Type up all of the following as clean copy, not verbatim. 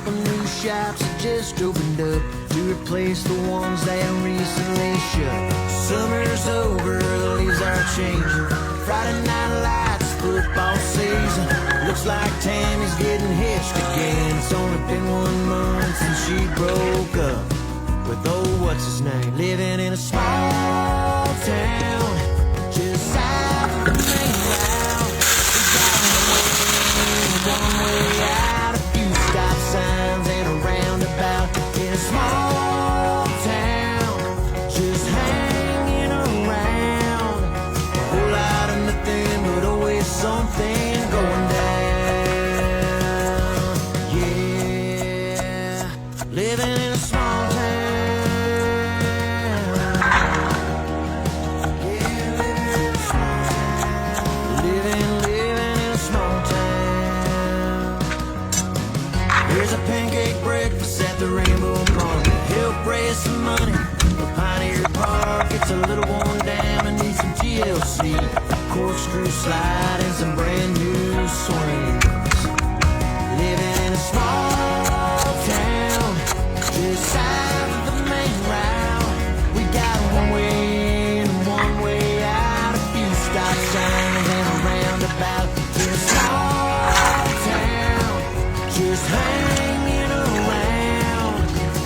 couple new shops that just opened up to replace the ones that recently shut. Summer's over, the leaves are changing. Friday night lights, football season. Looks like Tammy's getting hitched again. It's only been 1 month since she broke up with what's his name? Living in a small town just south of the main route. We got one way out, a few stop signs and a roundabout. In a small town just hanging around. A whole lot of nothing but always something going down. Yeah, living in a small town. There's a pancake breakfast at the Rainbow Market. Help raise some money for Pioneer Park. It's a little worn down and needs some TLC. Corkscrew slide and some brand new swings. Living in a small town just south of the main route. We got one way in and one way out. A few stop signs and a roundabout. In a small town just hanging around.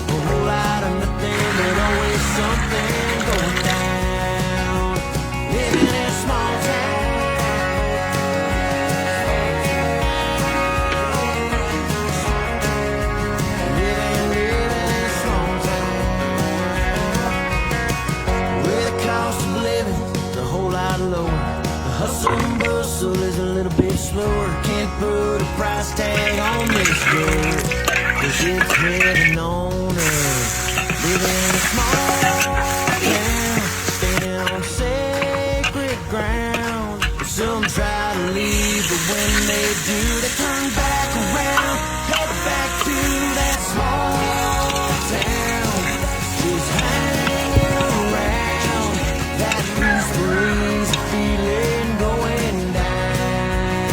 A whole lot of nothing, but always something going down. Living in a small town. Living in a small town. Where the cost of living is a whole lot lower. The hustle and bustle is a little bit slower. Can't put a price tag on this road, 'cause it's heading on us. Living in a small town, standing on sacred ground. Some try to leave, but when they do, they turn back around. Head back to that small town, just hanging around. That peaceful, easy feeling going down.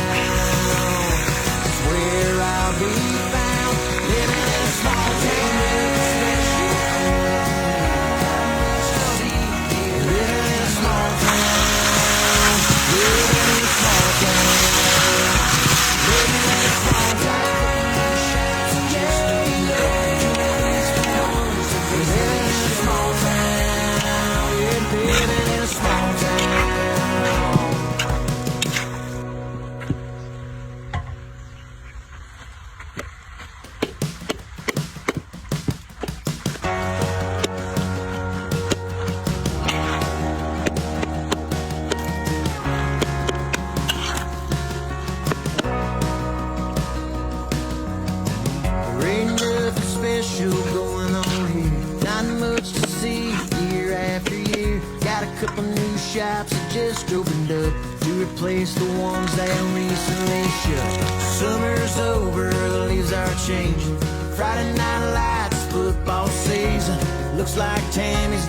It's where I'll be found, living in a small town. Living in a small town. Living in a small town. Living in a small town. Living in a small town. Living in a small town. There ain't nothing special going on here. Not much to see year after year. Got a couple new shops that just opened up to replace the ones that recently shut. Summer's over, the leaves are changing. Friday night lights, football season. Looks like Tammy's